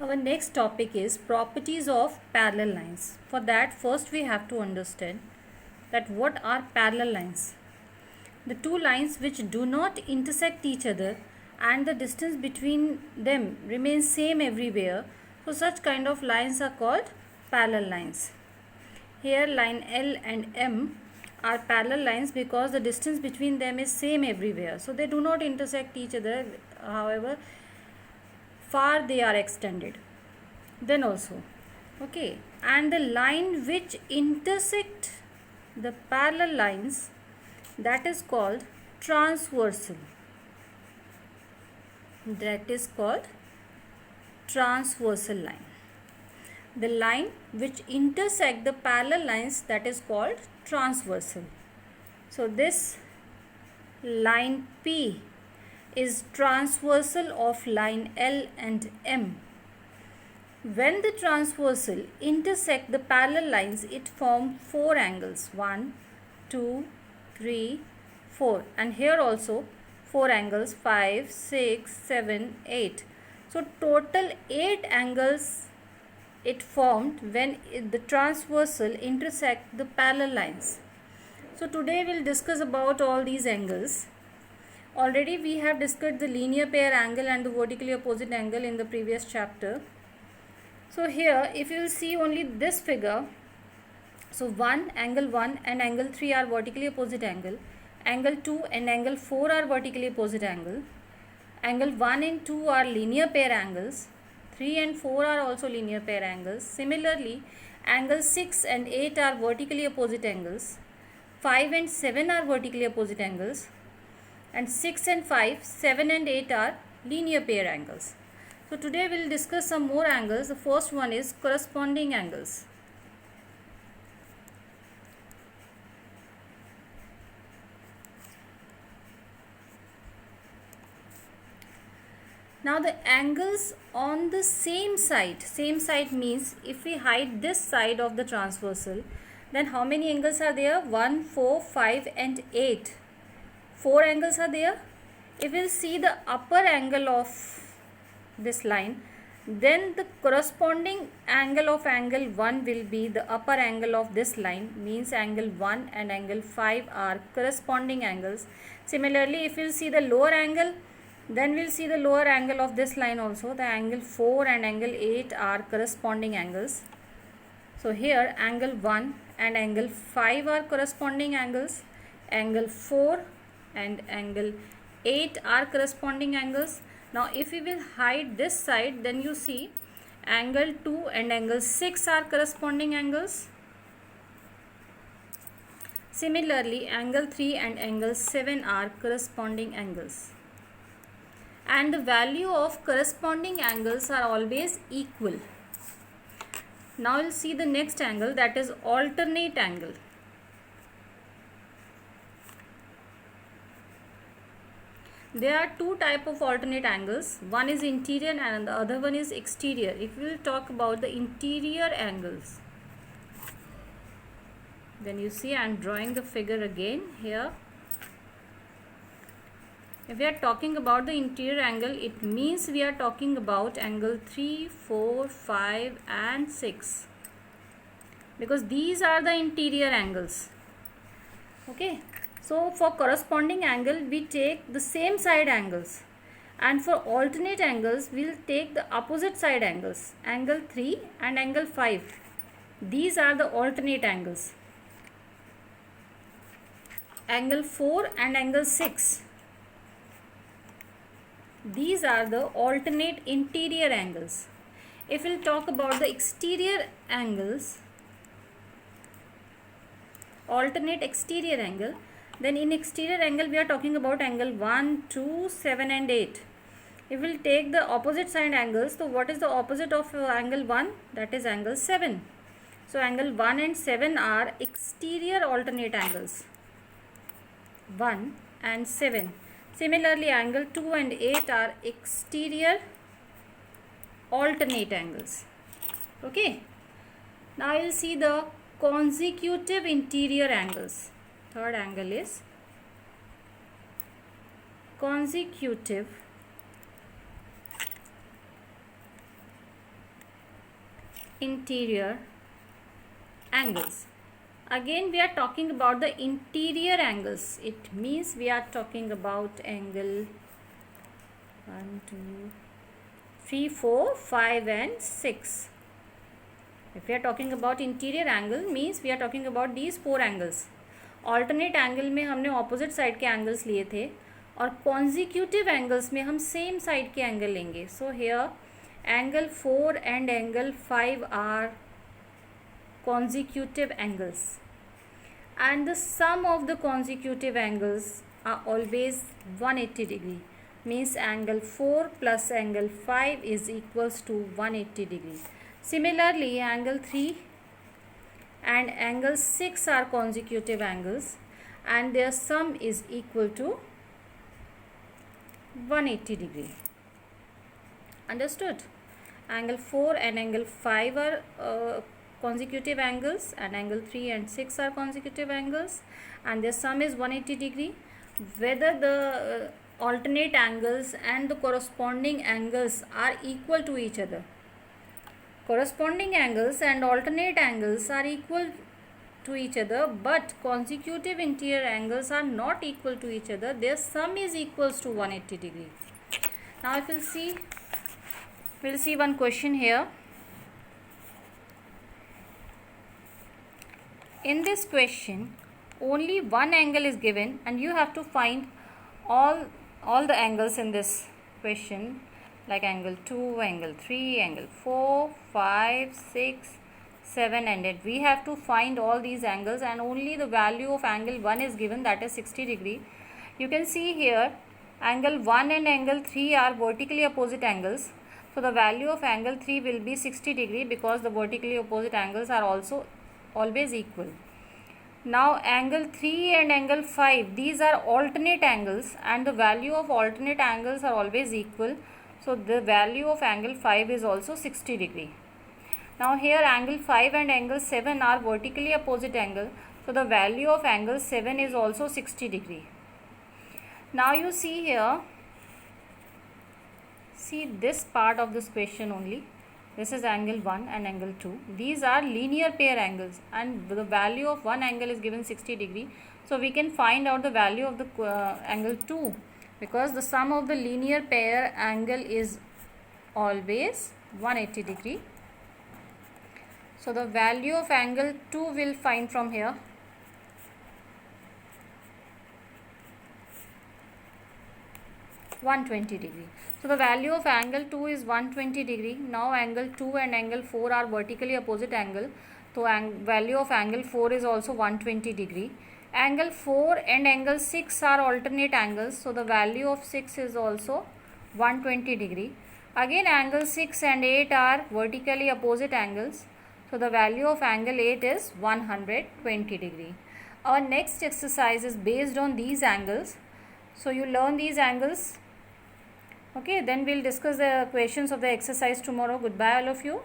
Our next topic is properties of parallel lines. For that, first we have to understand that what are parallel lines. The two lines which do not intersect each other and the distance between them remains same everywhere. So such kind of lines are called parallel lines. Here line L and M are parallel lines because the distance between them is same everywhere. So they do not intersect each other, however far they are extended. Then also, okay, and the line which intersect the parallel lines, that is called transversal. That is called transversal line. The line which intersect the parallel lines, that is called transversal. So this line P is transversal of line L and M. When the transversal intersect the parallel lines, it forms four angles, 1, 2, 3, 4, and here also four angles, 5, 6, 7, 8. So total 8 angles it formed when the transversal intersect the parallel lines. So today we'll discuss about all these angles. Already we have discussed the linear pair angle and the vertically opposite angle in the previous chapter. So here if you will see only this figure, so angle 1 and angle 3 are vertically opposite angle, angle 2 and angle 4 are vertically opposite angle 1 and 2 are linear pair angles, 3 and 4 are also linear pair angles. Similarly, angle 6 and 8 are vertically opposite angles, 5 and 7 are vertically opposite angles, and 6 and 5, 7 and 8 are linear pair angles. So today we will discuss some more angles. The first one is corresponding angles. Now the angles on the same side means if we hide this side of the transversal, then how many angles are there? 1, 4, 5 and 8. 4 angles are there. If we will see the upper angle of this line, then the corresponding angle of angle 1 will be the upper angle of this line, means angle 1 and angle 5 are corresponding angles. Similarly, if you will see the lower angle, then we'll see the lower angle of this line also. The angle 4 and angle 8 are corresponding angles. So here angle 1 and angle 5 are corresponding angles. Angle 4 and angle 8 are corresponding angles. Now if we will hide this side, then you see angle 2 and angle 6 are corresponding angles. Similarly, angle 3 and angle 7 are corresponding angles. And the value of corresponding angles are always equal. Now we'll see the next angle, that is alternate angle. There are two types of alternate angles. One is interior and the other one is exterior. If we will talk about the interior angles, then you see I am drawing the figure again here. If we are talking about the interior angle, it means we are talking about angle 3, 4, 5 and 6, because these are the interior angles. Okay. So for corresponding angle, we take the same side angles, and for alternate angles, we will take the opposite side angles, angle 3 and angle 5. These are the alternate angles. Angle 4 and angle 6. These are the alternate interior angles. If we'll talk about the exterior angles, alternate exterior angle, then in exterior angle we are talking about angle 1, 2, 7 and 8. If we'll take the opposite side angles, so what is the opposite of angle 1? That is angle 7. So angle 1 and 7 are exterior alternate angles, 1 and 7. Similarly, angle 2 and 8 are exterior alternate angles. Okay. Now I will see the consecutive interior angles. Third angle is consecutive interior angles. Again we are talking about the interior angles. It means we are talking about angle 1, 2, 3, 4, 5 and 6. If we are talking about interior angle means we are talking about these 4 angles. Alternate angle में हमने opposite side के angles लिए थे और consecutive angles में हम same side के angle लेंगे. So here angle 4 and angle 5 are consecutive angles, and the sum of the consecutive angles are always 180 degree. Means angle 4 plus angle 5 is equals to 180 degree. Similarly, angle 3 and angle 6 are consecutive angles and their sum is equal to 180 degree. Understood? Angle 4 and angle 5 are consecutive angles, and angle 3 and 6 are consecutive angles, and their sum is 180 degree. Whether the alternate angles and the corresponding angles are equal to each other. Corresponding angles and alternate angles are equal to each other, but consecutive interior angles are not equal to each other. Their sum is equals to 180 degree. Now if we'll see one question here. In this question, only one angle is given and you have to find all the angles in this question, like angle 2, angle 3, angle 4, 5, 6, 7 and 8. We have to find all these angles and only the value of angle 1 is given, that is 60 degree. You can see here angle 1 and angle 3 are vertically opposite angles. So the value of angle 3 will be 60 degree because the vertically opposite angles are also always equal. Now angle 3 and angle 5, these are alternate angles and the value of alternate angles are always equal. So the value of angle 5 is also 60 degree. Now here angle 5 and angle 7 are vertically opposite angle. So the value of angle 7 is also 60 degree. Now you see here, see this part of this question only. This is angle 1 and angle 2. These are linear pair angles and the value of one angle is given 60 degree. So we can find out the value of the angle 2 because the sum of the linear pair angle is always 180 degree. So the value of angle 2 will find from here. (120 degree). So the value of angle 2 is 120 degree. Now angle 2 and angle 4 are vertically opposite angle. So value of angle 4 is also 120 degree. Angle 4 and angle 6 are alternate angles. So the value of 6 is also 120 degree. Again angle 6 and 8 are vertically opposite angles. So the value of angle 8 is 120 degree. Our next exercise is based on these angles. So you learn these angles. Okay, then we'll discuss the questions of the exercise tomorrow. Goodbye all of you.